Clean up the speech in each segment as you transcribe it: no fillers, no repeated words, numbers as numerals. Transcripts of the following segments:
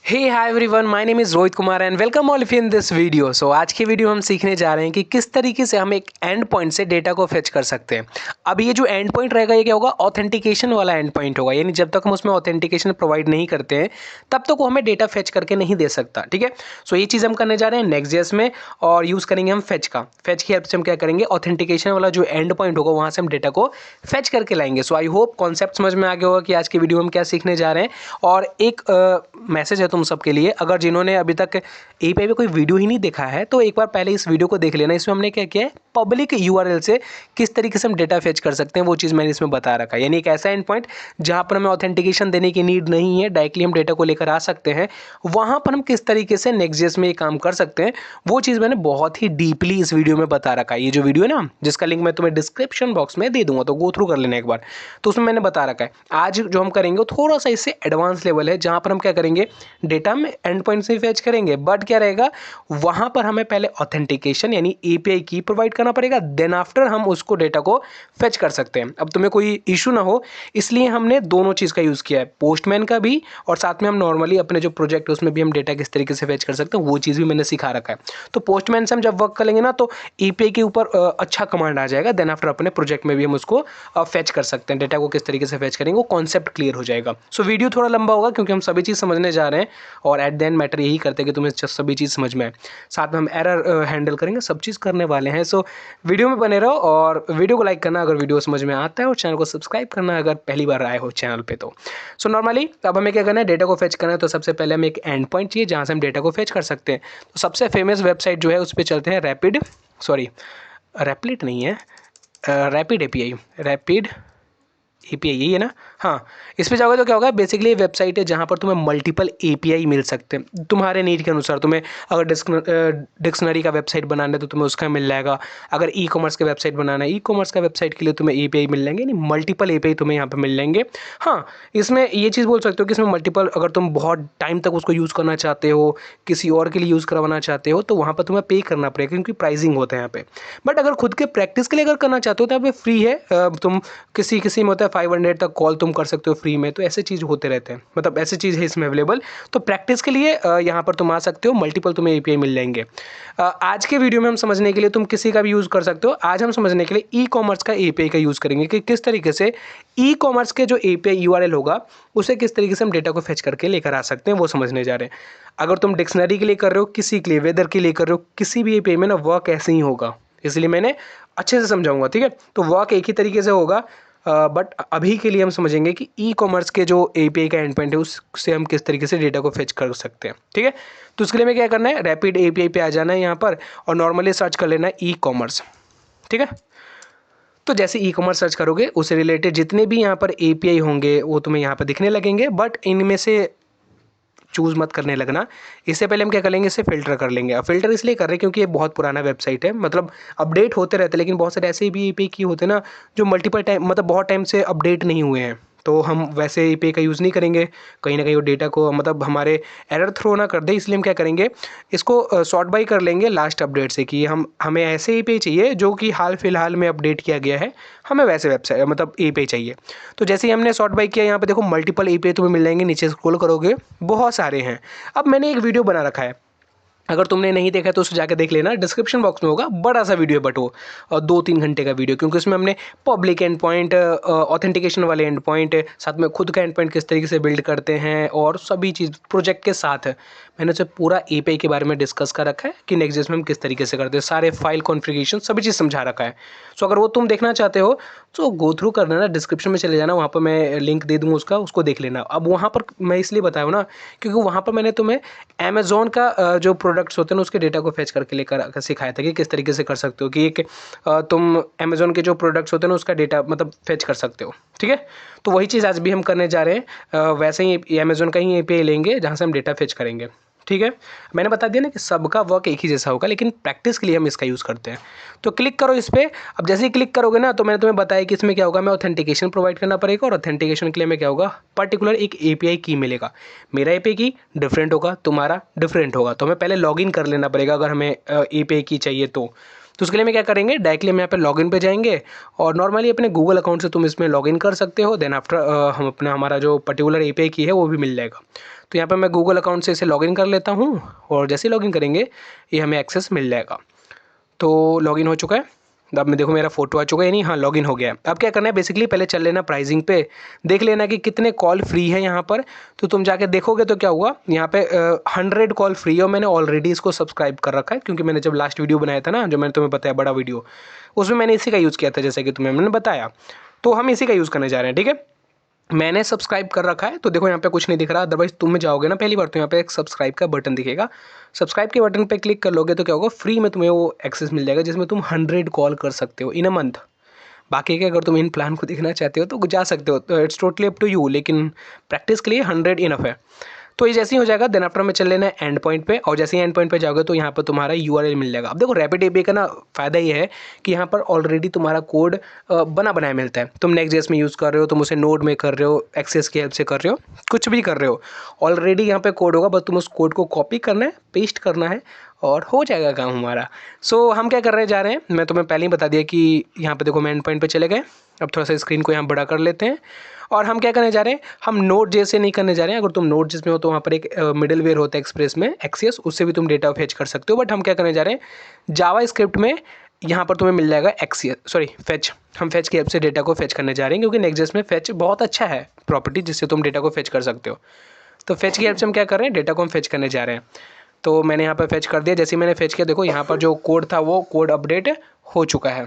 Hey hi everyone, my name is Rohit Kumar and welcome all of you in this video. So आज की video हम सीखने जा रहे हैं कि किस तरीके से हम एक एंड पॉइंट से डेटा को फेच कर सकते हैं। अब ये जो एंड पॉइंट रहेगा ये क्या होगा, ऑथेंटिकेशन वाला एंड पॉइंट होगा। यानी जब तक हम उसमें ऑथेंटिकेशन प्रोवाइड नहीं करते हैं तब तक वो हमें डेटा फेच करके नहीं दे सकता। ठीक है, सो ये चीज़ हम करने जा रहे हैं नेक्स्ट.जेएस में और यूज़ करेंगे हम फेच की हेल्प से हम क्या करेंगे, ऑथेंटिकेशन वाला जो एंड पॉइंट होगा वहाँ से हम डेटा को फेच करके लाएंगे। सो आई होप कॉन्सेप्ट समझ में आ गया होगा कि आज की वीडियो में क्या सीखने जा रहे हैं। और एक मैसेज है तुम सबके लिए, अगर जिन्होंने अभी तक एपीआई पे कोई वीडियो ही नहीं देखा है तो एक बार पहले इस वीडियो को देख लेना। इसमें हमने क्या किया है, पब्लिक यूआरएल से किस तरीके से हम डेटा फेच कर सकते हैं वो चीज़ मैंने इसमें बता रखा है। यानी एक ऐसा एंड पॉइंट जहाँ पर हमें ऑथेंटिकेशन देने की नीड नहीं है, डायरेक्टली हम डेटा को लेकर आ सकते हैं। वहाँ पर हम किस तरीके से नेक्स्ट.जेएस में ये काम कर सकते हैं वो चीज़ मैंने बहुत ही डीपली इस वीडियो में बता रखा है। ये जो वीडियो है ना, जिसका लिंक मैं तुम्हें डिस्क्रिप्शन बॉक्स में दे दूंगा, तो गो थ्रू कर लेना एक बार। तो उसमें मैंने बता रखा है। आज जो हम करेंगे वो थोड़ा सा इससे एडवांस लेवल है, जहाँ पर हम क्या करेंगे, डेटा में एंड पॉइंट से फेच करेंगे। बट क्या रहेगा, वहां पर हमें पहले ऑथेंटिकेशन यानी एपीआई की प्रोवाइड करना पड़ेगा, देन आफ्टर हम उसको डेटा को फेच कर सकते हैं। अब तुम्हें कोई इशू ना हो इसलिए हमने दोनों चीज़ का यूज़ किया है, पोस्टमैन का भी और साथ में हम नॉर्मली अपने जो प्रोजेक्ट है उसमें भी हम डेटा किस तरीके से फेच कर सकते हैं वो चीज़ भी मैंने सिखा रखा है। तो पोस्टमैन से हम जब वर्क करेंगे ना तो एपीआई के ऊपर अच्छा कमांड आ जाएगा, देन आफ्टर अपने प्रोजेक्ट में भी हम उसको फेच कर सकते हैं। डेटा को किस तरीके से फेच करेंगे वो कॉन्सेप्ट क्लियर हो जाएगा। सो वीडियो थोड़ा लंबा होगा क्योंकि हम सभी चीज़ समझने जा रहे हैं और एट द एंड मैटर यही करते हैं कि तुम्हें सभी चीज़ समझ में आए। साथ में हम एरर हैंडल करेंगे, सब चीज़ करने वाले हैं। सो वीडियो में बने रहो और वीडियो को लाइक करना अगर वीडियो समझ में आता है और चैनल को सब्सक्राइब करना अगर पहली बार आए हो चैनल पे। तो सो नॉर्मली अब हमें क्या करना है, डेटा को फेच करना है। तो सबसे पहले हमें एक एंड पॉइंट चाहिए जहाँ से हम डेटा को फेच कर सकते हैं। तो सबसे फेमस वेबसाइट जो है उस पर चलते हैं, रैपिड नहीं है, रैपिड एपीआई, रैपिड एपीआई यही है ना। हाँ, इस पे जाओगे तो क्या होगा, बेसिकली वेबसाइट है जहाँ पर तुम्हें मल्टीपल एपीआई मिल सकते हैं तुम्हारे नीड के अनुसार। तुम्हें अगर डिक्शनरी का वेबसाइट बनाना है तो तुम्हें उसका मिल जाएगा। अगर ई कॉमर्स का वेबसाइट बनाना है, ई कॉमर्स का वेबसाइट के लिए तुम्हें एपीआई मिल जाएंगे, यानी मल्टीपल एपीआई तुम्हें यहाँ पर मिल जाएंगे। हाँ, इसमें ये चीज़ बोल सकते हो कि इसमें मल्टीपल, अगर तुम बहुत टाइम तक उसको यूज़ करना चाहते हो, किसी और के लिए यूज़ करवाना चाहते हो, तो वहाँ पर तुम्हें पे करना पड़ेगा क्योंकि प्राइसिंग होता है यहाँ पे। बट अगर खुद के प्रैक्टिस के लिए अगर करना चाहते हो तो यहाँ पे फ्री है। तुम किसी में होता है 500 तक कॉल तुम कर सकते हो फ्री में। तो ऐसे चीज़ होते रहते हैं, मतलब ऐसी चीज़ है इसमें अवेलेबल। तो प्रैक्टिस के लिए यहाँ पर तुम आ सकते हो, मल्टीपल तुम्हें एपीआई मिल जाएंगे। आज के वीडियो में हम समझने के लिए तुम किसी का भी यूज़ कर सकते हो। आज हम समझने के लिए ई कॉमर्स का एपीआई का यूज़ करेंगे कि किस तरीके से ई कॉमर्स के जो एपीआई यूआरएल होगा उसे किस तरीके से हम डेटा को फेच करके लेकर आ सकते हैं वो समझने जा रहे हैं। अगर तुम डिक्शनरी के लिए कर रहे हो, किसी के लिए, वेदर के लिए कर रहे हो, किसी भी एपीआई में ना वर्क ऐसे ही होगा, इसलिए मैंने अच्छे से समझाऊंगा। ठीक है, तो वर्क एक ही तरीके से होगा। बट अभी के लिए हम समझेंगे कि ई कॉमर्स के जो एपीआई का एंड पॉइंट है उससे हम किस तरीके से डेटा को फेच कर सकते हैं। ठीक है, तो उसके लिए हमें क्या करना है, रैपिड एपीआई पे आ जाना है यहाँ पर और नॉर्मली सर्च कर लेना है ई कॉमर्स। ठीक है, तो जैसे ई कॉमर्स सर्च करोगे उससे रिलेटेड जितने भी यहाँ पर एपीआई होंगे वो तुम्हें यहाँ पर दिखने लगेंगे। बट इनमें से चूज़ मत करने लगना, इससे पहले हम क्या कर लेंगे, इसे फिल्टर कर लेंगे। अब फिल्टर इसलिए कर रहे हैं क्योंकि ये बहुत पुराना वेबसाइट है, मतलब अपडेट होते रहते हैं, लेकिन बहुत सारे ऐसे भी एपीआई की होते हैं ना जो मल्टीपल टाइम, मतलब बहुत टाइम से अपडेट नहीं हुए हैं। तो हम वैसे एपीआई का यूज़ नहीं करेंगे, कहीं ना कहीं वो डेटा को मतलब हमारे एरर थ्रो ना कर दे, इसलिए हम क्या करेंगे, इसको सॉर्ट बाई कर लेंगे लास्ट अपडेट से कि हमें ऐसे एपीआई चाहिए जो कि हाल फिलहाल में अपडेट किया गया है, हमें वैसे वेबसाइट मतलब एपीआई चाहिए। तो जैसे ही हमने सॉर्ट बाई किया, यहाँ पे देखो मल्टीपल एपीआई तुम्हें मिल जाएंगे, नीचे स्क्रॉल करोगे बहुत सारे हैं। अब मैंने एक वीडियो बना रखा है, अगर तुमने नहीं देखा तो उसे जाकर देख लेना, डिस्क्रिप्शन बॉक्स में होगा, बड़ा सा वीडियो बट वो 2-3 घंटे का वीडियो, क्योंकि उसमें हमने पब्लिक एंड पॉइंट, ऑथेंटिकेशन वाले एंड पॉइंट, साथ में खुद का एंड पॉइंट किस तरीके से बिल्ड करते हैं और सभी चीज़ प्रोजेक्ट के साथ मैंने उसे पूरा एपीआई के बारे में डिस्कस कर रखा है कि नेक्स्ट.जेएस में हम किस तरीके से करते हैं, सारे फाइल कॉन्फ़िगरेशन सभी चीज़ समझा रखा है। सो अगर वो तुम देखना चाहते हो तो गो थ्रू कर लेना, डिस्क्रिप्शन में चले जाना, वहाँ पर मैं लिंक दे दूँगा उसको देख लेना। अब वहाँ पर मैं इसलिए बताया हूँ ना क्योंकि वहाँ पर मैंने तुम्हें अमेज़ॉन का जो प्रोडक्ट्स होते हैं उसके डेटा को फेच करके लेकर सिखाया था कि किस तरीके से कर सकते हो कि एक तुम अमेज़ॉन के जो प्रोडक्ट्स होते हैं उसका डेटा मतलब फेच कर सकते हो। ठीक है, तो वही चीज़ आज भी हम करने जा रहे हैं। वैसे ही अमेज़ॉन का ही एपीआई लेंगे जहाँ से हम डेटा फेच करेंगे। ठीक है, मैंने बता दिया ना कि सबका वर्क एक ही जैसा होगा, लेकिन प्रैक्टिस के लिए हम इसका यूज़ करते हैं। तो क्लिक करो इस पर। अब जैसे ही क्लिक करोगे ना तो मैंने तुम्हें बताया कि इसमें क्या होगा, मैं ऑथेंटिकेशन प्रोवाइड करना पड़ेगा और ऑथेंटिकेशन के लिए मैं क्या होगा, पर्टिकुलर एक एपीआई की मिलेगा। मेरा एपीआई की डिफरेंट होगा, तुम्हारा डिफरेंट होगा, तो हमें पहले लॉगिन कर लेना पड़ेगा अगर हमें एपीआई की चाहिए तो। तो उसके लिए मैं क्या करेंगे, डायरेक्टली हम यहाँ पे लॉगिन पे जाएंगे और नॉर्मली अपने गूगल अकाउंट से तुम इसमें लॉगिन कर सकते हो। देन आफ्टर हम अपना हमारा जो पर्टिकुलर एपीआई की है वो भी मिल जाएगा। तो यहाँ पे मैं गूगल अकाउंट से इसे लॉगिन कर लेता हूँ और जैसे ही लॉगिन करेंगे ये हमें एक्सेस मिल जाएगा। तो लॉगिन हो चुका है। अब मैं देखो मेरा फोटो आ चुका है, नहीं हाँ लॉगिन हो गया है। अब क्या करना है, बेसिकली पहले चल लेना प्राइसिंग पे, देख लेना कि कितने कॉल फ्री है यहाँ पर। तो तुम जाके देखोगे तो क्या हुआ, यहाँ पे 100 कॉल फ्री है और मैंने ऑलरेडी इसको सब्सक्राइब कर रखा है, क्योंकि मैंने जब लास्ट वीडियो बनाया था ना, जो मैंने तुम्हें बताया बड़ा वीडियो, उसमें मैंने इसी का यूज़ किया था जैसे कि तुम्हें मैंने बताया। तो हम इसी का यूज़ करने जा रहे हैं, ठीक है। मैंने सब्सक्राइब कर रखा है तो देखो यहाँ पे कुछ नहीं दिख रहा, अदरवाइज तुम जाओगे ना पहली बार तो यहाँ पे एक सब्सक्राइब का बटन दिखेगा। सब्सक्राइब के बटन पे क्लिक कर लोगे तो क्या होगा, फ्री में तुम्हें वो एक्सेस मिल जाएगा जिसमें तुम 100 कॉल कर सकते हो इन अ मंथ। बाकी के अगर तुम इन प्लान को देखना चाहते हो तो जा सकते हो, तो it's totally up to you, लेकिन प्रैक्टिस के लिए 100 इनफ है। तो ये जैसे ही हो जाएगा देन आफ्टर में चल लेना है एंड पॉइंट पे, और जैसे ही एंड पॉइंट पे जाओगे तो यहाँ पर तुम्हारा यूआरएल मिल जाएगा। अब देखो रैपिड एपीआई का ना फ़ायदा ये है कि यहाँ पर ऑलरेडी तुम्हारा कोड बना बनाया मिलता है। तुम नेक्स्ट.जेएस में यूज़ कर रहे हो, तुम उसे नोड में कर रहे हो, एक्सेस की हेल्प से कर रहे हो, कुछ भी कर रहे हो, ऑलरेडी यहाँ पे कोड होगा, बस तुम उस कोड को कॉपी करना है, पेस्ट करना है और हो जाएगा काम हमारा। सो हम क्या करने जा रहे हैं, मैं तुम्हें पहले ही बता दिया कि यहाँ पे देखो मैं एंड पॉइंट पे चले गए। अब थोड़ा सा स्क्रीन को यहाँ बड़ा कर लेते हैं और हम क्या करने जा रहे हैं, हम नोड.जेएस से नहीं करने जा रहे हैं। अगर तुम नोड.जेएस में हो तो वहाँ पर एक मिडलवेयर होता है एक्सप्रेस में, एक्सियस, उससे भी तुम डेटा फेच कर सकते हो। बट हम क्या करने जा रहे हैं, जावा स्क्रिप्ट में यहाँ पर तुम्हें मिल जाएगा फेच। हम फेच की हेल्प से डेटा को फेच करने जा रहे हैं, क्योंकि नेक्स्ट.जेएस में फेच बहुत अच्छा है प्रॉपर्टी जिससे तुम डेटा को फेच कर सकते हो। तो फेच की हेल्प से हम क्या कर रहे हैं, डेटा को हम फेच करने जा रहे हैं। तो मैंने यहाँ पर फेच कर दिया। जैसे ही मैंने फेच किया देखो यहाँ पर जो कोड था वो कोड अपडेट हो चुका है।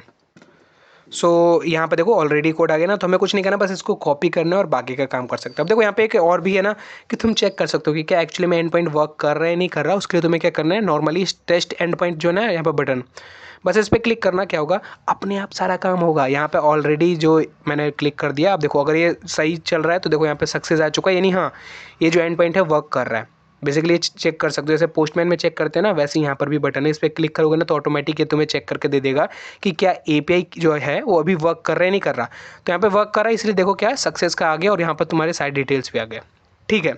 सो यहाँ पे देखो ऑलरेडी कोड आ गया ना, तो हमें कुछ नहीं करना, बस इसको कॉपी करना है और बाकी का काम कर सकते हो। अब देखो यहाँ पे एक और भी है ना कि तुम चेक कर सकते हो कि क्या एक्चुअली में एंड पॉइंट वर्क कर रहा है नहीं कर रहा। उसके लिए तुम्हें क्या करना है, नॉर्मली टेस्ट एंड पॉइंट जो है ना यहाँ पर बटन, बस इस पर क्लिक करना, क्या होगा अपने आप सारा काम होगा। यहाँ पे ऑलरेडी जो मैंने क्लिक कर दिया, अब देखो अगर ये सही चल रहा है तो देखो यहाँ पे सक्सेस आ चुका है, यानी हाँ ये जो एंड पॉइंट है वर्क कर रहा है। बेसिकली चेक कर सकते हो, जैसे पोस्टमैन में चेक करते हैं ना, वैसे यहाँ पर भी बटन है, इस पर क्लिक करोगे ना तो ऑटोमेटिक ये तुम्हें चेक करके दे देगा कि क्या एपीआई जो है वो अभी वर्क कर रहा है नहीं कर रहा। तो यहाँ पे वर्क कर रहा है, इसलिए देखो क्या सक्सेस का आ गया और यहाँ पर तुम्हारे सारे डिटेल्स भी आ गए, ठीक है।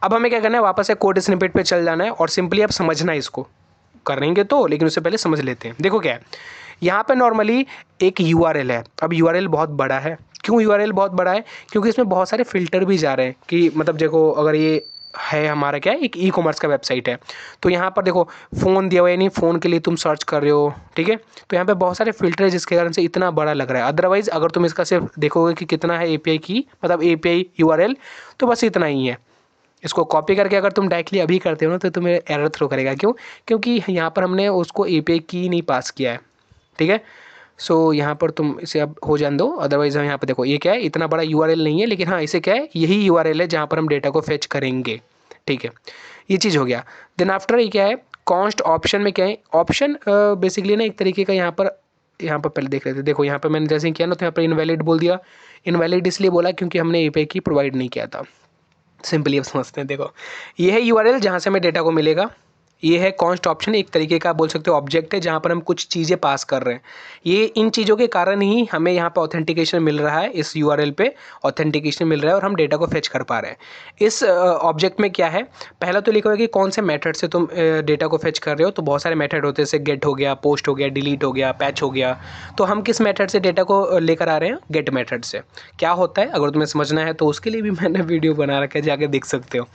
अब हमें क्या करना है, वापस से कोड स्निपेट पे चल जाना है और सिंपली आप समझना है इसको, करेंगे तो, लेकिन उससे पहले समझ लेते हैं। देखो क्या है, यहाँ पे नॉर्मली एक यूआरएल है। अब यूआरएल बहुत बड़ा है, क्यों यूआरएल बहुत बड़ा है, क्योंकि इसमें बहुत सारे फिल्टर भी जा रहे हैं कि मतलब देखो अगर ये है हमारा क्या है, एक ई कॉमर्स का वेबसाइट है, तो यहाँ पर देखो फ़ोन दिया हुआ है, यानी फ़ोन के लिए तुम सर्च कर रहे हो, ठीक है। तो यहाँ पे बहुत सारे फिल्टर है जिसके कारण से इतना बड़ा लग रहा है। अदरवाइज़ अगर तुम इसका सिर्फ देखोगे कि कितना है एपीआई की, मतलब एपीआई यूआरएल, तो बस इतना ही है। इसको कॉपी करके अगर तुम डायरेक्टली अभी करते हो ना तो तुम्हें एरर थ्रो करेगा, क्यों, क्योंकि यहाँ पर हमने उसको एपीआई की नहीं पास किया है, ठीक है। सो यहाँ पर तुम इसे अब हो जाने दो। अदरवाइज हम यहाँ पर देखो ये क्या है, इतना बड़ा यूआरएल नहीं है, लेकिन हाँ इसे क्या है, यही यूआरएल है जहाँ पर हम डेटा को फेच करेंगे, ठीक है। ये चीज़ हो गया। देन आफ्टर ये क्या है, कॉन्स्ट ऑप्शन में क्या है, ऑप्शन बेसिकली ना एक तरीके का यहाँ पर पहले देख रहे थे। देखो यहाँ पर मैंने जैसे किया ना तो यहाँ पर इनवैलिड बोल दिया। इनवैलिड इसलिए बोला क्योंकि हमने एपीआई की प्रोवाइड नहीं किया था। सिंपली अब समझते हैं। देखो ये है यूआरएल जहाँ से हमें डेटा को मिलेगा। ये है कॉन्स्ट ऑप्शन, एक तरीके का बोल सकते हो ऑब्जेक्ट है जहाँ पर हम कुछ चीज़ें पास कर रहे हैं। ये इन चीज़ों के कारण ही हमें यहाँ पर ऑथेंटिकेशन मिल रहा है, इस यूआरएल पे ऑथेंटिकेशन मिल रहा है और हम डेटा को फेच कर पा रहे हैं। इस ऑब्जेक्ट में क्या है, पहला तो लिखा हुआ है कि कौन से मेथड से तुम डेटा को फेच कर रहे हो। तो बहुत सारे मेथड होते हैं, जैसे गेट हो गया, पोस्ट हो गया, डिलीट हो गया, पैच हो गया। तो हम किस मेथड से डेटा को लेकर आ रहे हैं, गेट मेथड से। क्या होता है अगर तुम्हें समझना है तो उसके लिए भी मैंने वीडियो बना रखा है, जाके देख सकते हो।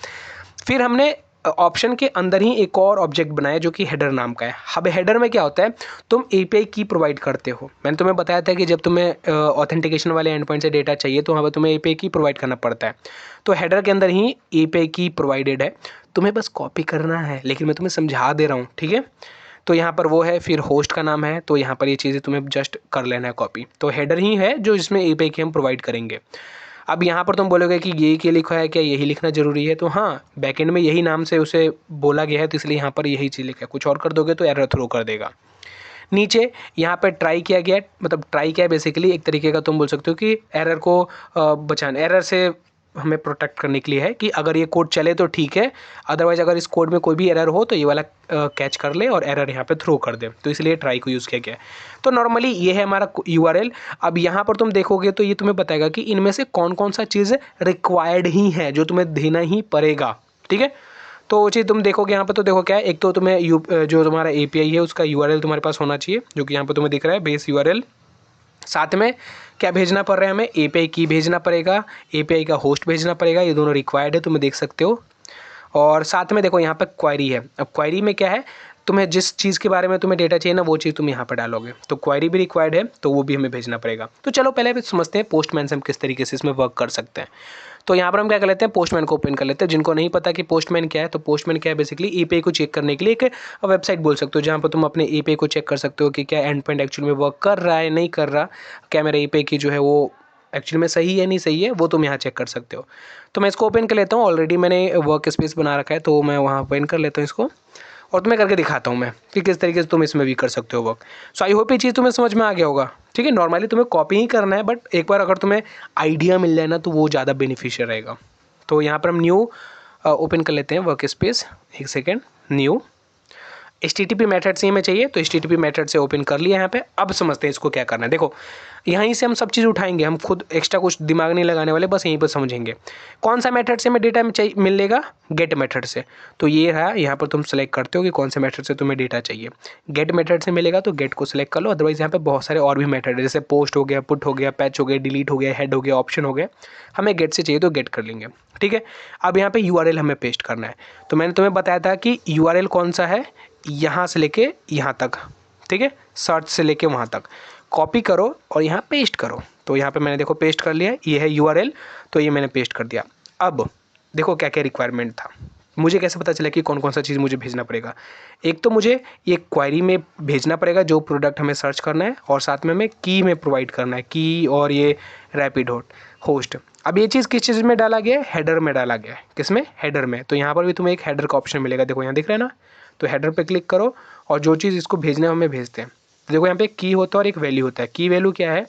फिर हमने ऑप्शन के अंदर ही एक और ऑब्जेक्ट बनाया जो कि हेडर नाम का है। अब हेडर में क्या होता है, तुम एपीआई की प्रोवाइड करते हो। मैंने तुम्हें बताया था कि जब तुम्हें ऑथेंटिकेशन वाले एंड पॉइंट से डेटा चाहिए तो वहाँ पर तुम्हें एपीआई की प्रोवाइड करना पड़ता है। तो हेडर के अंदर ही एपीआई की प्रोवाइडेड है, तुम्हें बस कॉपी करना है, लेकिन मैं तुम्हें समझा दे रहा हूँ, ठीक है। तो यहाँ पर वो है, फिर होस्ट का नाम है, तो यहाँ पर ये चीज़ें तुम्हें जस्ट कर लेना है कॉपी। तो हेडर ही है जो इसमें एपीआई की हम प्रोवाइड करेंगे। अब यहाँ पर तुम बोलोगे कि ये क्या लिखा है, क्या यही लिखना जरूरी है, तो हाँ बैकएंड में यही नाम से उसे बोला गया है तो इसलिए यहाँ पर यही चीज़ लिखा है। कुछ और कर दोगे तो एरर थ्रो कर देगा। नीचे यहाँ पे ट्राई किया गया है, मतलब ट्राई क्या है बेसिकली एक तरीके का तुम बोल सकते हो कि एरर को बचाना, एरर से हमें प्रोटेक्ट करने के लिए है कि अगर ये कोड चले तो ठीक है, अदरवाइज अगर इस कोड में कोई भी एरर हो तो ये वाला कैच कर ले और एरर यहाँ पे थ्रो कर दे, तो इसलिए ट्राई को यूज़ किया गया है। तो नॉर्मली ये है हमारा यूआरएल। अब यहाँ पर तुम देखोगे तो ये तुम्हें बताएगा कि इनमें से कौन कौन सा चीज़ रिक्वायर्ड ही है जो तुम्हें देना ही पड़ेगा, ठीक है। तो वो चीज़ तुम देखोगे यहाँ पे, तो देखो क्या है, एक तो तुम्हें जो तुम्हारा API है उसका URL तुम्हारे पास होना चाहिए, जो कि यहाँ पे तुम्हें दिख रहा है बेस URL। साथ में क्या भेजना पड़ रहा है हमें, API की भेजना पड़ेगा, API का होस्ट भेजना पड़ेगा, ये दोनों रिक्वायर्ड है, तुम्हें देख सकते हो। और साथ में देखो यहाँ पर क्वायरी है। अब क्वायरी में क्या है, तुम्हें जिस चीज़ के बारे में तुम्हें डेटा चाहिए ना, वो चीज़ तुम यहाँ पर डालोगे, तो क्वायरी भी रिक्वायर्ड है, तो वो भी हमें भेजना पड़ेगा। तो चलो पहले समझते हैं पोस्टमैन से हम किस तरीके से इसमें वर्क कर सकते हैं। तो यहाँ पर हम क्या कर लेते हैं, पोस्टमैन को ओपन कर लेते हैं। जिनको नहीं पता कि पोस्टमैन क्या है, तो पोस्टमैन क्या है, बेसिकली API को चेक करने के लिए एक वेबसाइट बोल सकते हो, जहाँ पर तुम अपने API को चेक कर सकते हो कि क्या एंड पॉइंट एक्चुअली में वर्क कर रहा है, नहीं कर रहा, क्या मेरा API की जो है वो एक्चुअली में सही है नहीं सही है, वो तुम यहाँ चेक कर सकते हो। तो मैं इसको ओपन कर लेता हूँ, ऑलरेडी मैंने वर्क स्पेस बना रखा है, तो मैं वहाँ ओपन कर लेता हूँ इसको, और तुम्हें करके दिखाता हूँ मैं कि किस तरीके से तुम इसमें भी कर सकते हो वर्क। सो आई होप ये चीज़ तुम्हें समझ में आ गया होगा। ठीक है, नॉर्मली तुम्हें कॉपी ही करना है, बट एक बार अगर तुम्हें आइडिया मिल जाए ना, तो वो ज़्यादा बेनिफिशियल रहेगा। तो यहाँ पर हम न्यू ओपन कर लेते हैं वर्क स्पेस, एक सेकेंड, न्यू HTTP मेथड से हमें चाहिए, तो HTTP मेथड से ओपन कर लिया यहाँ पे। अब समझते हैं इसको क्या करना है। देखो यहीं से हम सब चीज़ उठाएंगे, हम खुद एक्स्ट्रा कुछ दिमाग नहीं लगाने वाले, बस यहीं पर समझेंगे कौन सा मेथड से हमें डेटा मिलेगा, गेट मेथड से। तो ये है, यहाँ पर तुम सेलेक्ट करते हो कि कौन से मेथड से तुम्हें डेटा चाहिए। गेट मेथड से मिलेगा तो गेट को सिलेक्ट कर लो, अदरवाइज यहाँ पे बहुत सारे और भी मेथड है, जैसे पोस्ट हो गया, पुट हो गया, पैच हो गया, डिलीट हो गया, हेड हो गया, ऑप्शन हो गया। हमें गेट से चाहिए तो गेट कर लेंगे। ठीक है, अब यहाँ पे URL हमें पेस्ट करना है। तो मैंने तुम्हें बताया था कि URL कौन सा है, यहाँ से लेके यहाँ तक। ठीक है, सर्च से लेके वहाँ तक कॉपी करो और यहाँ पेस्ट करो। तो यहाँ पे मैंने देखो पेस्ट कर लिया, ये है URL, तो ये मैंने पेस्ट कर दिया। अब देखो क्या क्या रिक्वायरमेंट था, मुझे कैसे पता चला कि कौन कौन सा चीज़ मुझे भेजना पड़ेगा। एक तो मुझे ये क्वायरी में भेजना पड़ेगा जो प्रोडक्ट हमें सर्च करना है, और साथ में हमें की में प्रोवाइड करना है, की और ये रैपिड होस्ट। अब ये चीज़ किस चीज़ में डाला गया है, हेडर में डाला गया है। किस में, हेडर में। तो यहाँ पर भी तुम्हें एक हेडर का ऑप्शन मिलेगा, देखो यहाँ दिख रहा है ना, तो हेडर पे क्लिक करो और जो चीज़ इसको भेजना है हमें भेजते हैं। तो देखो यहाँ पे की होता है और एक वैल्यू होता है। की वैल्यू क्या है,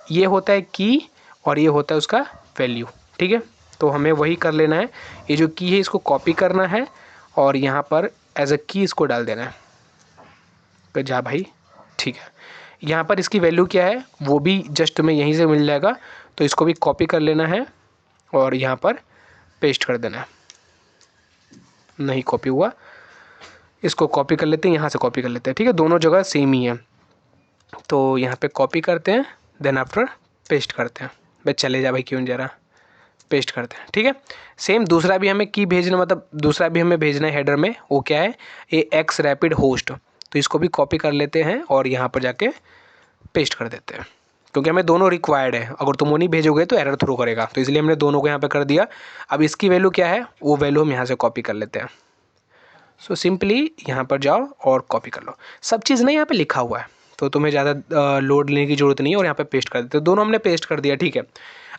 ये होता है की और ये होता है उसका वैल्यू। ठीक है, तो हमें वही कर लेना है, ये जो की है इसको कॉपी करना है और यहाँ पर एज अ की इसको डाल देना है। तो जा भाई, ठीक है, यहाँ पर इसकी वैल्यू क्या है वो भी जस्ट तुम्हें यहीं से मिल जाएगा, तो इसको भी कॉपी कर लेना है और यहाँ पर पेस्ट कर देना है। नहीं कॉपी हुआ, इसको कॉपी कर लेते हैं, यहाँ से कॉपी कर लेते हैं। ठीक है, दोनों जगह सेम ही है, तो यहाँ पे कॉपी करते हैं, देन आफ्टर पेस्ट करते हैं। भाई चले जा भाई, क्यों नहीं जा रहा, पेस्ट करते हैं। ठीक है, सेम दूसरा भी हमें की भेजना, मतलब दूसरा भी हमें भेजना है हेडर में, वो क्या है, ये एक्स रैपिड होस्ट। तो इसको भी कॉपी कर लेते हैं और यहाँ पर जाके पेस्ट कर देते हैं, क्योंकि हमें दोनों रिक्वायर्ड है। अगर तुम वो नहीं भेजोगे तो एरर थ्रो करेगा, तो इसलिए हमने दोनों को यहाँ पे कर दिया। अब इसकी वैल्यू क्या है, वो वैल्यू हम यहाँ से कॉपी कर लेते हैं। सो सिंपली यहाँ पर जाओ और कॉपी कर लो, सब चीज़ ना यहाँ पे लिखा हुआ है, तो तुम्हें ज़्यादा लोड लेने की ज़रूरत नहीं है, और यहाँ पे पेस्ट कर देते। दोनों हमने पेस्ट कर दिया। ठीक है,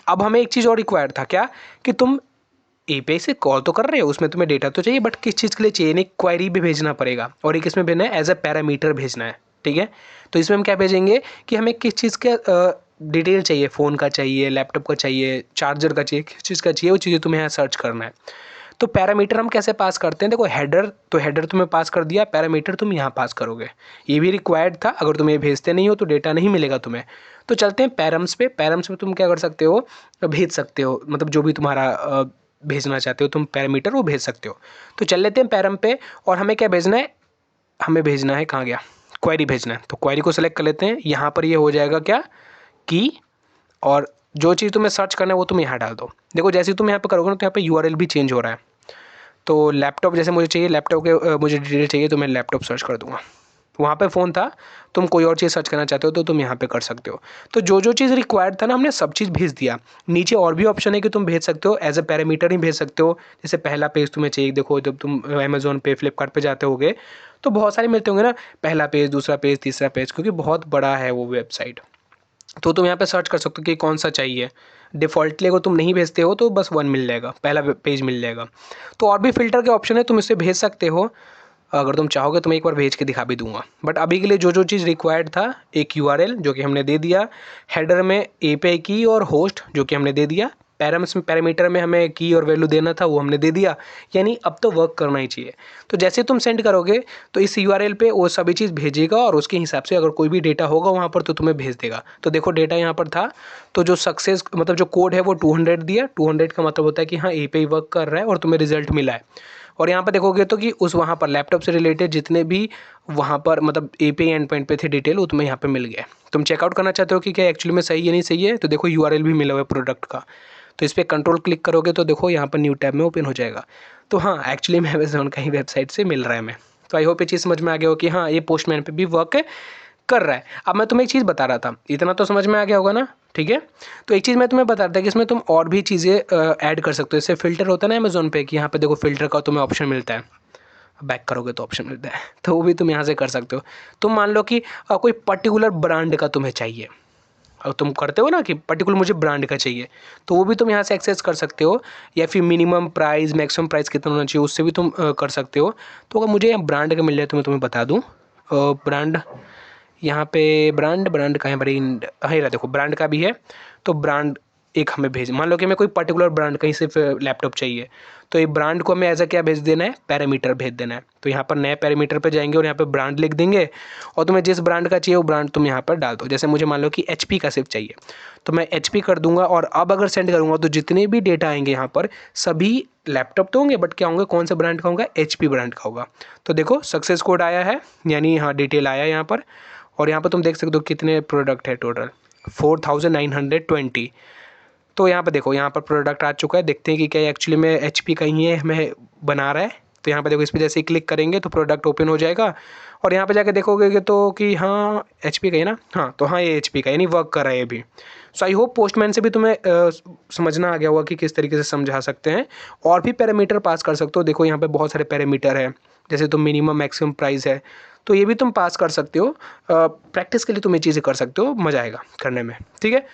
अब हमें एक चीज़ और रिक्वायर्ड था, क्या, कि तुम API से कॉल तो कर रहे हो, उसमें तुम्हें डेटा तो चाहिए, बट किस चीज़ के लिए चाहिए, नहीं क्वायरी भी भेजना पड़ेगा, और एक इसमें भेजना है एज अ पैरामीटर भेजना है। ठीक है, तो इसमें हम क्या भेजेंगे कि हमें किस चीज़ का डिटेल चाहिए, फ़ोन का चाहिए, लैपटॉप का चाहिए, चार्जर का चाहिए, किस चीज़ का चाहिए, वो चीज़ें तुम्हें यहाँ सर्च करना है। तो पैरामीटर हम कैसे पास करते हैं, देखो हेडर, तो हेडर तुम्हें पास कर दिया, पैरामीटर तुम यहाँ पास करोगे, ये भी रिक्वायर्ड था। अगर तुम ये भेजते नहीं हो तो डेटा नहीं मिलेगा तुम्हें। तो चलते हैं पैरम्स पे। पैरम्स में तुम क्या कर सकते हो, भेज सकते हो, मतलब जो भी तुम्हारा भेजना चाहते हो तुम पैरामीटर, वो भेज सकते हो। तो चल लेते हैं पैरम पे, और हमें क्या भेजना है, हमें भेजना है, कहाँ गया, क्वेरी भेजना है। तो क्वेरी को सेलेक्ट कर लेते हैं, यहाँ पर ये हो जाएगा क्या, की, और जो चीज़ तुम्हें सर्च करना है वो तुम यहाँ डाल दो। देखो जैसे तुम यहाँ पे करोगे ना, तो यहाँ पे URL भी चेंज हो रहा है। तो लैपटॉप जैसे मुझे चाहिए, लैपटॉप के मुझे डिटेल चाहिए, तो मैं लैपटॉप सर्च कर दूँगा। वहाँ पे फ़ोन था, तुम कोई और चीज़ सर्च करना चाहते हो तो तुम यहाँ पे कर सकते हो। तो जो जो चीज़ रिक्वायर्ड था ना, हमने सब चीज़ भेज दिया। नीचे और भी ऑप्शन है कि तुम भेज सकते हो, एज अ पैरामीटर ही भेज सकते हो। जैसे पहला पेज तुम्हें चाहिए, देखो जब तुम अमेज़ॉन पे, फ्लिपकार्ट पे जाते होगे तो बहुत सारे मिलते होंगे ना, पहला पेज, दूसरा पेज, तीसरा पेज, क्योंकि बहुत बड़ा है वो वेबसाइट। तो तुम यहाँ पे सर्च कर सकते हो कि कौन सा चाहिए। डिफ़ॉल्टली अगर तुम नहीं भेजते हो तो बस 1 मिल जाएगा, पहला पेज मिल जाएगा। तो और भी फ़िल्टर के ऑप्शन है, तुम इससे भेज सकते हो। अगर तुम चाहोगे तो मैं एक बार भेज के दिखा भी दूंगा, बट अभी के लिए जो जो चीज़ रिक्वायर्ड था, एक URL जो कि हमने दे दिया, हेडर में API की और होस्ट जो कि हमने दे दिया, पैराम्स में, पैरामीटर में हमें की और वैल्यू देना था, वो हमने दे दिया। यानी अब तो वर्क करना ही चाहिए। तो जैसे तुम सेंड करोगे तो इस URL पे वो सभी चीज़ भेजेगा, और उसके हिसाब से अगर कोई भी डेटा होगा वहाँ पर तो तुम्हें भेज देगा। तो देखो डेटा यहाँ पर था, तो जो सक्सेस, मतलब जो कोड है वो 200 दिया। 200 का मतलब होता है कि हाँ API वर्क कर रहा है और तुम्हें रिजल्ट मिला है। और यहाँ पर देखोगे तो कि उस वहाँ पर लैपटॉप से रिलेटेड जितने भी वहाँ पर मतलब API एंड पॉइंट पे थे डिटेल, वो तुम्हें यहाँ पे मिल गया। तुम चेकआउट करना चाहते हो कि क्या एक्चुअली में सही है नहीं सही है, तो देखो URL भी मिला हुआ है प्रोडक्ट का। तो इस पर कंट्रोल क्लिक करोगे तो देखो यहाँ पर न्यू टैब में ओपन हो जाएगा। तो हाँ, एक्चुअली में अमेजोन का ही वेबसाइट से मिल रहा है हमें। तो आई होप ये चीज़ समझ में आ गया हो कि हाँ, ये पोस्टमैन पे भी वर्क कर रहा है। अब मैं तुम्हें एक चीज़ बता रहा था, इतना तो समझ में आ गया होगा ना, ठीक है। तो एक चीज़ मैं तुम्हें बता रहा था कि इसमें तुम और भी चीज़ें ऐड कर सकते हो। इससे फ़िल्टर होता है ना अमेजोन पे, कि यहाँ पे देखो फ़िल्टर का तुम्हें ऑप्शन मिलता है, बैक करोगे तो ऑप्शन मिलता है, तो वो भी तुम यहाँ से कर सकते हो। तुम मान लो कि कोई पर्टिकुलर ब्रांड का तुम्हें चाहिए, और तुम करते हो ना कि पर्टिकुलर मुझे ब्रांड का चाहिए, तो वो भी तुम यहाँ से एक्सेस कर सकते हो। या फिर मिनिमम प्राइस मैक्सिमम प्राइस कितना होना चाहिए उससे भी तुम कर सकते हो। तो अगर मुझे यहाँ ब्रांड का मिल जाए तो मैं तुम्हें बता दूँ। ब्रांड, यहाँ पे ब्रांड कहाँ है भाई, हाँ रहा देखो, ब्रांड का भी है। तो ब्रांड एक हमें भेज, मान लो कि हमें कोई पर्टिकुलर ब्रांड कहीं सिर्फ लैपटॉप चाहिए, तो ये ब्रांड को हमें एज अ क्या भेज देना है, पैरामीटर भेज देना है। तो यहाँ पर नए पैरामीटर पे जाएंगे और यहाँ पे ब्रांड लिख देंगे, और तुम्हें जिस ब्रांड का चाहिए वो ब्रांड तुम यहाँ पर डाल दो। जैसे मुझे मान लो कि HP का सिर्फ चाहिए, तो मैं HP कर दूंगा। और अब अगर सेंड करूँगा तो जितने भी डेटा आएंगे यहाँ पर सभी लैपटॉप तो होंगे, बट क्या होंगे, कौन से ब्रांड का होगा, HP ब्रांड का होगा। तो देखो सक्सेस कोड आया है, यानी हाँ डिटेल आया है यहाँ पर। और यहाँ पर तुम देख सकते हो कितने प्रोडक्ट है टोटल, 4920। तो यहाँ पर देखो, यहाँ पर प्रोडक्ट आ चुका है। देखते हैं कि क्या एक्चुअली में HP का ही है हमें बना रहा है। तो यहाँ पर देखो, इस पर जैसे ही क्लिक करेंगे तो प्रोडक्ट ओपन हो जाएगा, और यहाँ पे जाके देखोगे तो कि हाँ HP का ही ना, हाँ तो हाँ ये HP का, यानी वर्क कर रहा है ये भी। सो आई होप पोस्टमैन से भी तुम्हें समझना आ गया होगा कि किस तरीके से समझा सकते हैं। और भी पैरामीटर पास कर सकते हो। देखो यहाँ पे बहुत सारे पैरामीटर है, जैसे तो मिनिमम मैक्सिमम प्राइस है, तो ये भी तुम पास कर सकते हो। प्रैक्टिस के लिए तुम ये चीज़ें कर सकते हो, मज़ा आएगा करने में, ठीक है।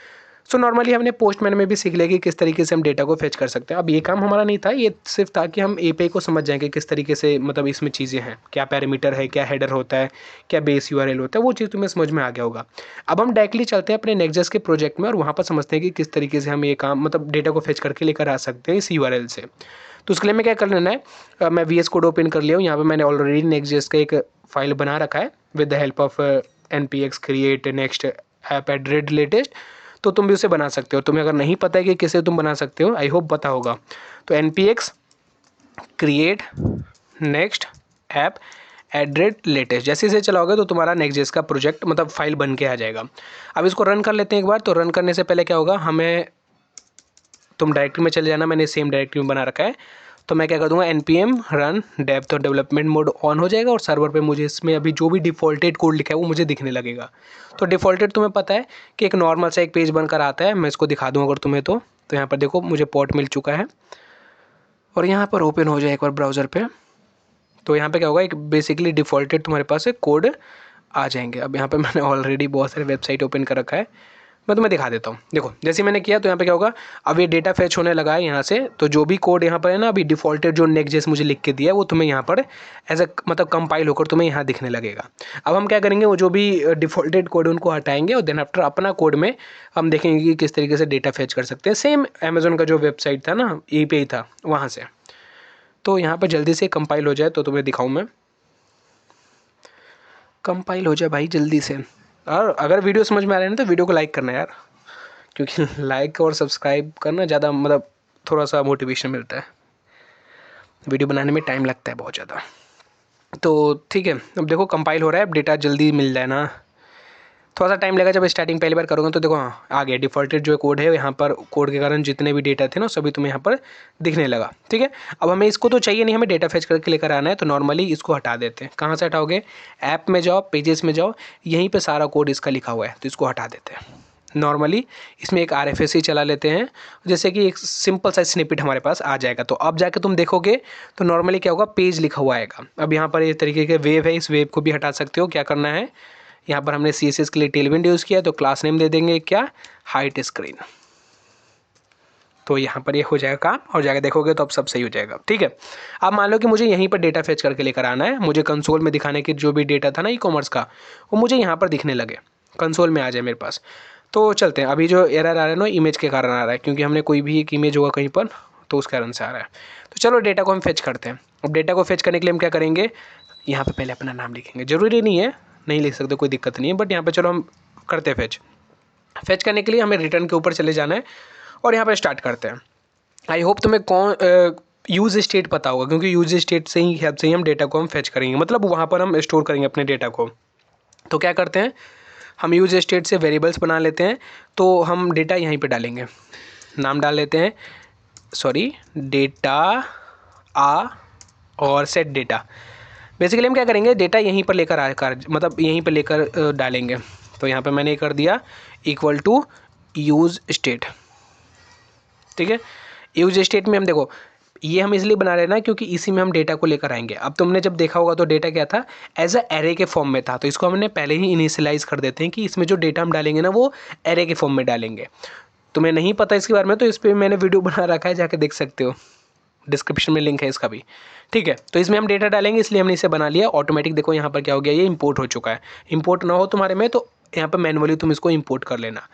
सो नॉर्मली हमने पोस्टमैन में भी सीख लिया कि किस तरीके से हम डेटा को फेच कर सकते हैं। अब ये काम हमारा नहीं था, ये सिर्फ था कि हम API को समझ जाएं कि किस तरीके से मतलब इसमें चीज़ें हैं, क्या पैरामीटर है, क्या हेडर होता है, क्या बेस URL होता है, वो चीज़ तुम्हें समझ में आ गया होगा। अब हम डायरेक्टली चलते हैं अपने नेक्स्ट के प्रोजेक्ट में, और वहाँ पर समझते हैं कि किस तरीके से हम ये काम मतलब डेटा को फेच करके लेकर आ सकते हैं इस URL से। तो उसके लिए मैं क्या कर लेना है, मैं VS कोड ओपन कर लिया हूँ। यहाँ पर मैंने ऑलरेडी नेक्स्ट का एक फाइल बना रखा है with the help of npx create next app at latest। तो तुम भी उसे बना सकते हो। तुम्हें अगर नहीं पता है कि किसे तुम बना सकते हो, आई होप पता होगा। तो npx create next app @latest जैसे इसे चलाओगे तो तुम्हारा नेक्स्ट का प्रोजेक्ट मतलब फाइल बन के आ जाएगा। अब इसको रन कर लेते हैं एक बार। तो रन करने से पहले क्या होगा, हमें तुम डायरेक्टरी में चले जाना, मैंने सेम डायरेक्टरी में बना रखा है। तो मैं क्या कर दूंगा, npm run dev, तो डेवलपमेंट मोड ऑन हो जाएगा, और सर्वर पे मुझे इसमें अभी जो भी डिफ़ॉल्टेड कोड लिखा है वो मुझे दिखने लगेगा। तो डिफ़ॉल्टेड तुम्हें पता है कि एक नॉर्मल सा एक पेज बनकर आता है। मैं इसको दिखा दूँ अगर तुम्हें, तो यहाँ पर देखो मुझे पोर्ट मिल चुका है, और यहाँ पर ओपन हो जाए एक बार ब्राउज़र पे। तो यहाँ पे क्या होगा, एक बेसिकली डिफ़ॉल्टेड तुम्हारे पास एक कोड आ जाएंगे। अब यहाँ पे मैंने ऑलरेडी बहुत सारे वेबसाइट ओपन कर रखा है, मैं तुम्हें दिखा देता हूँ। देखो जैसे मैंने किया तो यहाँ पे क्या होगा, अब ये डेटा फेच होने लगा है यहाँ से। तो जो भी कोड यहाँ पर है ना, अभी डिफ़ॉल्टेड जो नेक्स्ट मुझे लिख के दिया है वो तुम्हें यहाँ पर एज अ मतलब कंपाइल होकर तुम्हें यहाँ दिखने लगेगा। अब हम क्या करेंगे, वो जो भी डिफ़ॉल्टेड कोड उनको हटाएंगे, और देन आफ्टर अपना कोड में हम देखेंगे कि किस तरीके से डेटा फेच कर सकते हैं, सेम अमेजोन का जो वेबसाइट था ना, API था वहाँ से। तो यहाँ पर जल्दी से कंपाइल हो जाए तो तुम्हें दिखाऊँ मैं, कंपाइल हो जाए भाई जल्दी से। और अगर वीडियो समझ में आ रहा है ना तो वीडियो को लाइक करना यार, क्योंकि लाइक और सब्सक्राइब करना ज़्यादा मतलब थोड़ा सा मोटिवेशन मिलता है। वीडियो बनाने में टाइम लगता है बहुत ज़्यादा। तो ठीक है, अब देखो कंपाइल हो रहा है। अब डेटा जल्दी मिल जाए ना, थोड़ा सा टाइम लगेगा। जब स्टार्टिंग पहली बार करोगे तो देखो हाँ आ गया, डिफ़ॉल्टेड जो कोड है यहाँ पर, कोड के कारण जितने भी डेटा थे ना सभी तुम्हें यहाँ पर दिखने लगा, ठीक है। अब हमें इसको तो चाहिए नहीं, हमें डेटा फेच करके लेकर आना है। तो नॉर्मली इसको हटा देते हैं। कहाँ से हटाओगे, ऐप में जाओ, पेजेस में जाओ, यहीं पर सारा कोड इसका लिखा हुआ है, तो इसको हटा देते हैं। नॉर्मली इसमें एक RFC चला लेते हैं, जैसे कि एक सिंपल सा स्निपेट हमारे पास आ जाएगा। तो अब जाके तुम देखोगे तो नॉर्मली क्या होगा, पेज लिखा हुआ आएगा। अब यहाँ पर ये तरीके के वेव है, इस वेव को भी हटा सकते हो। क्या करना है, यहाँ पर हमने CSS के लिए टेलविंड यूज़ किया, तो क्लास नेम दे देंगे क्या, हाइट स्क्रीन। तो यहाँ पर ये हो जाएगा काम, और जाकर देखोगे तो अब सब सही हो जाएगा, ठीक है। अब मान लो कि मुझे यहीं पर डेटा फेच करके लेकर आना है, मुझे कंसोल में दिखाने के जो भी डेटा था ना ई-कॉमर्स का, वो मुझे यहाँ पर दिखने लगे, कंसोल में आ जाए मेरे पास। तो चलते हैं। अभी जो एरर आ रहा है ना, इमेज के कारण आ रहा है, क्योंकि हमने कोई भी एक इमेज होगा कहीं पर, तो उस कारण से आ रहा है। तो चलो डेटा को हम फेच करते हैं। अब डेटा को फेच करने के लिए हम क्या करेंगे, यहाँ पे पहले अपना नाम लिखेंगे। ज़रूरी नहीं है, नहीं लिख सकते, कोई दिक्कत नहीं है, बट यहाँ पे चलो हम करते हैं फेच। फेच करने के लिए हमें रिटर्न के ऊपर चले जाना है, और यहाँ पर स्टार्ट करते हैं। आई होप तुम्हें यूज स्टेट पता होगा, क्योंकि यूज स्टेट से ही हेल्प से ही हम डेटा को हम फेच करेंगे, मतलब वहाँ पर हम स्टोर करेंगे अपने डेटा को। तो क्या करते हैं, हम यूज स्टेट से वेरिएबल्स बना लेते हैं। तो हम डेटा यहीं पे डालेंगे, नाम डाल लेते हैं, सॉरी डेटा आ और सेट डेटा। बेसिकली हम क्या करेंगे, डेटा यहीं पर लेकर आकर मतलब यहीं पर लेकर डालेंगे। तो यहाँ पे मैंने कर दिया इक्वल टू यूज स्टेट, ठीक है। यूज स्टेट में हम देखो, ये हम इसलिए बना रहे हैं ना क्योंकि इसी में हम डेटा को लेकर आएंगे। अब तुमने जब देखा होगा तो डेटा क्या था, एज अ एरे के फॉर्म में था, तो इसको हमने पहले ही इनिशियलाइज कर देते हैं कि इसमें जो डेटा हम डालेंगे ना वो एरे के फॉर्म में डालेंगे। तुम्हें नहीं पता इसके बारे में तो इस पर मैंने वीडियो बना रखा है, जाके देख सकते हो, डिस्क्रिप्शन में लिंक है इसका भी, ठीक है। तो इसमें हम डेटा डालेंगे, इसलिए हमने इसे बना लिया ऑटोमेटिक। देखो यहाँ पर क्या हो गया, ये इंपोर्ट हो चुका है। इंपोर्ट ना हो तुम्हारे में तो यहाँ पर मैनुअली तुम इसको इंपोर्ट कर लेना।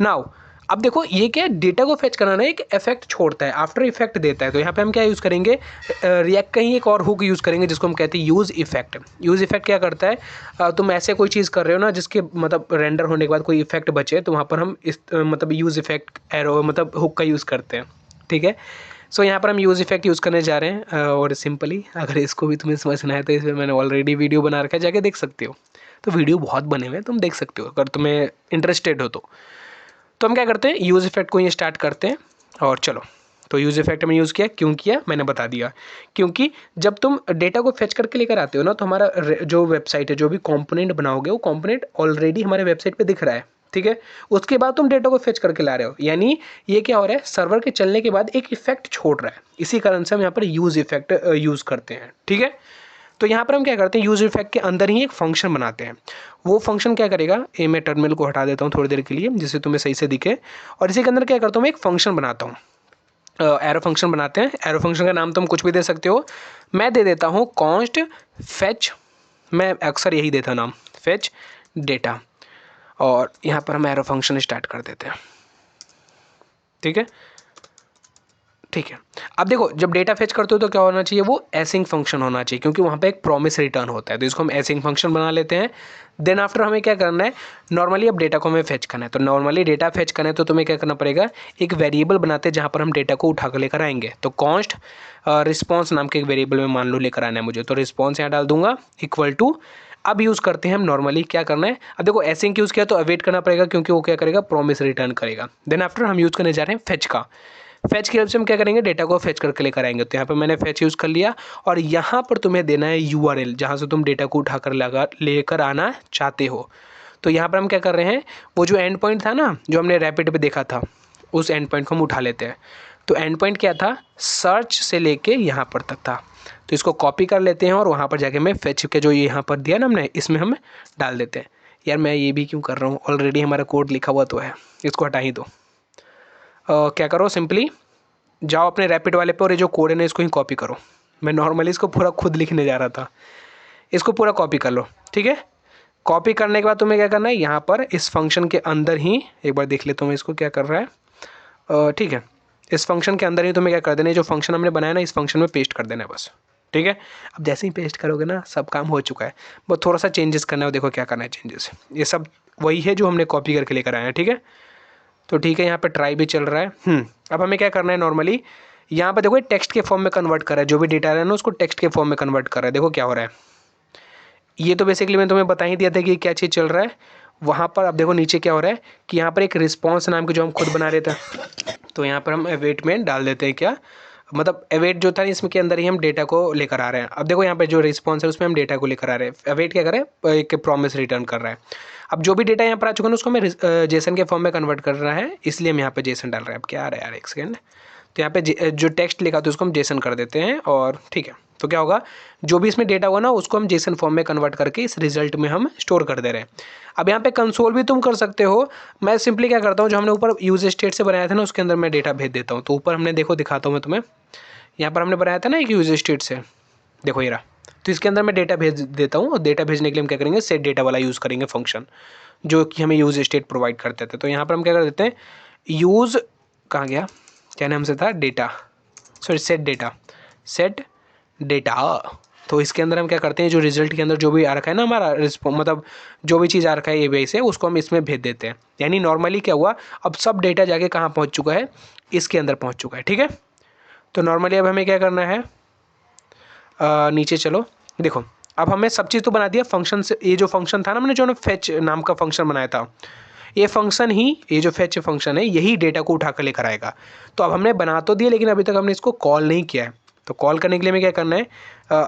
नाउ अब देखो ये क्या है, डेटा को फेच कराना एक इफेक्ट छोड़ता है, आफ्टर इफेक्ट देता है। तो यहाँ पे हम क्या यूज़ करेंगे, रिएक्ट का ही एक और हुक यूज़ करेंगे जिसको हम कहते हैं यूज़ इफेक्ट। यूज़ इफेक्ट क्या करता है, तुम ऐसे कोई चीज़ कर रहे हो ना जिसके मतलब रेंडर होने के बाद कोई इफेक्ट बचे, तो वहाँ पर हम इस मतलब यूज़ इफेक्ट एरो मतलब हुक का यूज़ करते हैं, ठीक है। सो यहाँ पर हम यूज़ इफेक्ट यूज़ करने जा रहे हैं। और सिंपली अगर इसको भी तुम्हें समझना है तो इसमें मैंने ऑलरेडी वीडियो बना रखा है, जाके देख सकते हो। तो वीडियो बहुत बने हुए हैं, तुम देख सकते हो अगर तुम्हें इंटरेस्टेड हो तो हम क्या करते हैं, यूज़ इफेक्ट को ये स्टार्ट करते हैं। और चलो, तो यूज़ इफेक्ट में यूज़ किया, क्यों किया मैंने बता दिया। क्योंकि जब तुम डेटा को फेच करके लेकर आते हो ना, तो हमारा जो वेबसाइट है, जो भी कंपोनेंट बनाओगे वो कंपोनेंट ऑलरेडी हमारे वेबसाइट पे दिख रहा है, ठीक है। उसके बाद तुम डेटा को फेच करके ला रहे हो, यानी ये क्या हो रहा है, सर्वर के चलने के बाद एक इफेक्ट छोड़ रहा है। इसी कारण से हम यहाँ पर यूज़ इफेक्ट यूज़ करते हैं, ठीक है। तो यहाँ पर हम क्या करते हैं, यूज़ इफेक्ट के अंदर ही एक फंक्शन बनाते हैं। वो फंक्शन क्या करेगा, ये मैं टर्मिनल को हटा देता हूँ थोड़ी देर के लिए जिससे तुम्हें सही से दिखे। और इसी के अंदर क्या करता हूँ, मैं एक फंक्शन बनाता हूँ, एरो फंक्शन बनाते हैं। एरो फंक्शन का नाम तुम कुछ भी दे सकते हो, मैं दे देता हूँ कॉन्स्ट फेच, मैं अक्सर यही देता नाम, फेच डेटा। और यहाँ पर हम एरो फंक्शन स्टार्ट कर देते हैं, ठीक है, ठीक है। अब देखो जब डेटा फेच करते हो तो क्या होना चाहिए, वो एसिंग फंक्शन होना चाहिए, क्योंकि वहाँ पे एक प्रॉमिस रिटर्न होता है। तो इसको हम एसिंग फंक्शन बना लेते हैं। देन आफ्टर हमें क्या करना है, नॉर्मली अब डेटा को हमें फेच करना है। तो नॉर्मली डेटा फेच करना है तो तुम्हें क्या करना पड़ेगा, एक वेरिएबल बनाते हैं जहाँ पर हम डेटा को उठा कर लेकर आएंगे। तो कॉन्स्ट रिस्पॉन्स नाम के एक वेरिएबल में मान लो लेकर आना है मुझे, तो रिस्पॉन्स यहाँ डाल दूंगा इक्वल टू। अब यूज़ करते हैं हम नॉर्मली क्या करना है, अब देखो एसिंग यूज़ किया तो अवेट करना पड़ेगा, क्योंकि वो क्या करेगा, प्रॉमिस रिटर्न करेगा। देन आफ्टर हम यूज़ करने जा रहे हैं फेच का। फेच की हेल्प से हम क्या करेंगे, डेटा को फेच करके लेकर आएंगे। तो यहाँ पे मैंने फेच यूज़ कर लिया, और यहाँ पर तुम्हें देना है URL जहाँ से तुम डेटा को उठाकर लेकर आना चाहते हो। तो यहाँ पर हम क्या कर रहे हैं, वो जो एंड पॉइंट था ना जो हमने रैपिड पे देखा था, उस एंड पॉइंट को हम उठा लेते हैं। तो एंड पॉइंट क्या था, सर्च से लेके यहाँ पर तक था। तो इसको कॉपी कर लेते हैं और वहाँ पर जाके मैं फेच के जो यहाँ पर दिया ना हमने, इसमें हम डाल देते हैं। यार मैं ये भी क्यों कर रहा हूँ, ऑलरेडी हमारा कोड लिखा हुआ तो है, इसको हटा ही दो। क्या करो, सिंपली जाओ अपने रैपिड वाले पे और ये जो कोड है ना इसको ही कॉपी करो। मैं नॉर्मली इसको पूरा खुद लिखने जा रहा था, इसको पूरा कॉपी कर लो, ठीक है। कॉपी करने के बाद तुम्हें क्या करना है, यहाँ पर इस फंक्शन के अंदर ही एक बार देख लेता हूँ इसको क्या कर रहा है, ठीक है। इस फंक्शन के अंदर ही तुम्हें क्या कर देना है, जो फंक्शन हमने बनाया ना इस फंक्शन में पेस्ट कर देना है बस, ठीक है। अब जैसे ही पेस्ट करोगे ना सब काम हो चुका है, बस थोड़ा सा चेंजेस करना है। देखो क्या करना है चेंजेस, ये सब वही है जो हमने कॉपी करके लेकर आए हैं, ठीक है। तो ठीक है, यहाँ पे ट्राई भी चल रहा है। अब हमें क्या करना है, नॉर्मली यहाँ पे देखो टेक्स्ट के फॉर्म में कन्वर्ट कर रहा है, जो भी डेटा है ना उसको टेक्स्ट के फॉर्म में कन्वर्ट कर रहा है। देखो क्या हो रहा है, ये तो बेसिकली मैंने तुम्हें बता ही दिया था कि क्या चीज़ चल रहा है वहाँ पर। अब देखो नीचे क्या हो रहा है कि यहाँ पर एक रिस्पॉन्स नाम के जो हम खुद बना रहे थे, तो यहाँ पर हम अवेट में डाल देते हैं क्या, मतलब अवेट जो था इसमें के अंदर ही हम डेटा को लेकर आ रहे हैं। अब देखो यहाँ पे जो रिस्पॉन्स है उसमें हम डेटा को लेकर आ रहे हैं। अवेट क्या कर रहा है, एक प्रॉमिस रिटर्न कर रहा है। अब जो भी डेटा यहाँ पर आ चुका है ना उसको हमें जेसन के फॉर्म में कन्वर्ट कर रहा है, इसलिए हम यहाँ पे जेसन डाल रहे हैं। अब क्या आ रहा है यार, एक सेकेंड। तो यहाँ पे जो टेक्स्ट लिखा था उसको हम जेसन कर देते हैं, और ठीक है। तो क्या होगा, जो भी इसमें डेटा होगा ना उसको हम जेसन फॉर्म में कन्वर्ट करके इस रिजल्ट में हम स्टोर कर दे रहे हैं। अब यहाँ पे कंसोल भी तुम कर सकते हो। मैं सिंपली क्या करता हूँ, जो हमने ऊपर यूज स्टेट से बनाया था ना उसके अंदर मैं डेटा भेज देता हूँ। तो ऊपर हमने देखो दिखाता हूँ मैं तुम्हें, यहाँ पर हमने बनाया था ना एक यूज स्टेट से, देखो ये रहा। तो इसके अंदर मैं डेटा भेज देता हूँ, और डेटा भेजने के लिए हम क्या करेंगे, सेट डेटा वाला यूज़ करेंगे फंक्शन जो कि हमें यूज स्टेट प्रोवाइड करते थे। तो यहाँ पर हम क्या कर देते हैं, यूज़ कहाँ गया, क्या नाम से था, data, sorry set data, set data. तो इसके अंदर हम क्या करते हैं, जो रिजल्ट के अंदर जो भी आ रखा है ना हमारा मतलब जो भी चीज़ आ रखा है API से उसको हम इसमें भेज देते हैं। यानी नॉर्मली क्या हुआ, अब सब डेटा जाके कहाँ पहुँच चुका है, इसके अंदर पहुँच चुका है, ठीक है। तो नॉर्मली अब हमें क्या करना है, नीचे चलो, देखो अब हमें सब चीज़ तो बना दिया। फंक्शन से, ये जो फंक्शन था ना, मैंने जो फेच नाम का फंक्शन बनाया था, ये फंक्शन ही, ये जो फेच फंक्शन है यही डेटा को उठा कर लेकर आएगा। तो अब हमने बना तो दिया, लेकिन अभी तक हमने इसको कॉल नहीं किया है। तो कॉल करने के लिए हमें क्या करना है,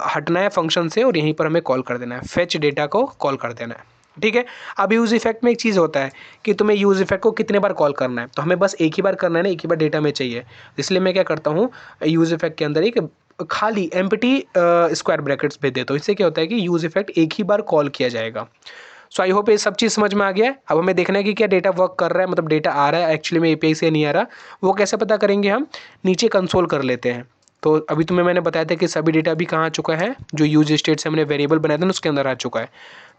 हटना है फंक्शन से और यहीं पर हमें कॉल कर देना है, फेच डेटा को कॉल कर देना है। ठीक है। अब यूज़ इफेक्ट में एक चीज़ होता है कि तुम्हें यूज़ इफेक्ट को कितने बार कॉल करना है, तो हमें बस एक ही बार करना है ना, एक ही बार डेटा में चाहिए। इसलिए मैं क्या करता हूँ, यूज़ इफेक्ट के अंदर एक खाली एम्प्टी स्क्वायर ब्रैकेट्स भेज देता हूँ। इससे क्या होता है कि यूज़ इफेक्ट एक ही बार कॉल किया जाएगा। सो आई होप ये सब चीज़ समझ में आ गया है। अब हमें देखना है कि क्या डेटा वर्क कर रहा है, मतलब डेटा आ रहा है एक्चुअली में एपीआई से नहीं आ रहा। वो कैसे पता करेंगे, हम नीचे कंसोल कर लेते हैं। तो अभी तुम्हें मैंने बताया था कि सभी डेटा भी कहाँ आ चुका है, जो यूज स्टेट से हमने वेरिएबल बनाया था ना उसके अंदर आ चुका है।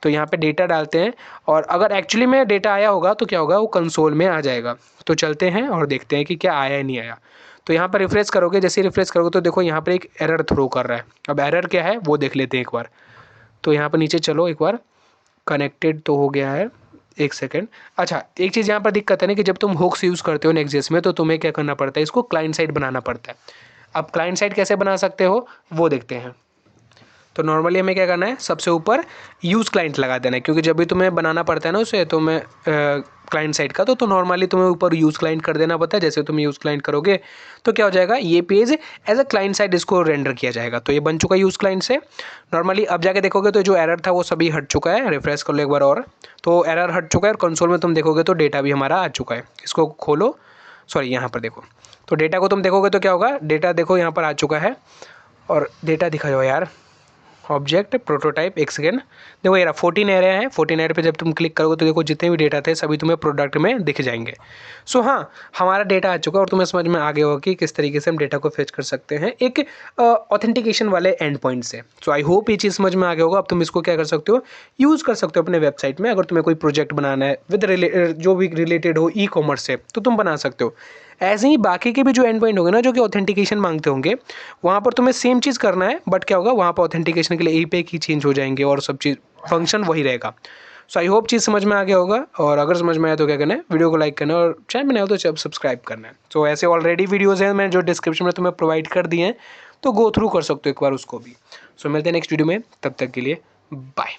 तो यहाँ पे डेटा डालते हैं और अगर एक्चुअली में डेटा आया होगा तो क्या होगा, वो कंसोल में आ जाएगा। तो चलते हैं और देखते हैं कि क्या आया है नहीं आया। तो यहाँ पर रिफ्रेश करोगे, जैसे रिफ्रेश करोगे तो देखो यहाँ पर एक एरर थ्रो कर रहा है। अब एरर क्या है वो देख लेते हैं एक बार। तो यहाँ पर नीचे चलो एक बार, कनेक्टेड तो हो गया है, एक सेकेंड। अच्छा, एक चीज़ यहाँ पर दिक्कत है ना कि जब तुम हुक्स यूज़ करते हो नेक्स्ट.जेएस में तो तुम्हें क्या करना पड़ता है, इसको क्लाइंट साइड बनाना पड़ता है। अब क्लाइंट साइड कैसे बना सकते हो वो देखते हैं। तो नॉर्मली हमें क्या करना है, सबसे ऊपर यूज़ क्लाइंट लगा देना है, क्योंकि जब भी तुम्हें बनाना पड़ता है ना उसे, तो मैं क्लाइंट साइड का तो नॉर्मली तुम्हें ऊपर यूज़ क्लाइंट कर देना पड़ता है। जैसे तुम यूज़ क्लाइंट करोगे तो क्या हो जाएगा, ये page as a client side इसको रेंडर किया जाएगा। तो ये बन चुका है यूज़ क्लाइंट से। नॉर्मली अब जाके देखोगे तो जो एरर था वो सभी हट चुका है। रिफ्रेश कर लो एक बार और, तो एरर हट चुका है और कंसोल में तुम देखोगे तो डेटा भी हमारा आ चुका है। इसको खोलो, सॉरी यहाँ पर देखो, तो डेटा को तुम देखोगे तो क्या होगा, डेटा देखो यहाँ पर आ चुका है। और डेटा दिखा जाओ यार, ऑब्जेक्ट प्रोटोटाइप, एक सेकेंड, देखो यार 14 एरिया है। 14 एरिया पे जब तुम क्लिक करोगे तो देखो जितने भी डेटा थे सभी तुम्हें प्रोडक्ट में दिख जाएंगे। सो हाँ, हमारा डेटा आ चुका है और तुम्हें समझ में आ गया होगा कि किस तरीके से हम डेटा को फेच कर सकते हैं एक ऑथेंटिकेशन वाले एंड पॉइंट से। सो आई होप ये चीज़ समझ में आ गया होगा। अब तुम इसको क्या कर सकते हो, यूज़ कर सकते हो अपने वेबसाइट में। अगर तुम्हें कोई प्रोजेक्ट बनाना है विद जो भी रिलेटेड हो ई कॉमर्स से, तो तुम बना सकते हो। ऐसे ही बाकी के भी जो एंड पॉइंट होंगे ना, जो कि ऑथेंटिकेशन मांगते होंगे, वहाँ पर तुम्हें सेम चीज़ करना है। बट क्या होगा, वहाँ पर ऑथेंटिकेशन के लिए एपीआई की चेंज हो जाएंगे और सब चीज़ फंक्शन वही रहेगा। सो आई होप चीज़ समझ में आ गया होगा। और अगर समझ में आया तो क्या करना है, वीडियो को लाइक करना है और चैनल में नया हो तो सब्सक्राइब करना है। सो ऐसे ऑलरेडी वीडियोज़ हैं मैंने जो डिस्क्रिप्शन में तुम्हें प्रोवाइड कर दिए हैं, तो गो थ्रू कर सकते हो एक बार उसको भी। सो मिलते हैं नेक्स्ट वीडियो में, तब तक के लिए बाय।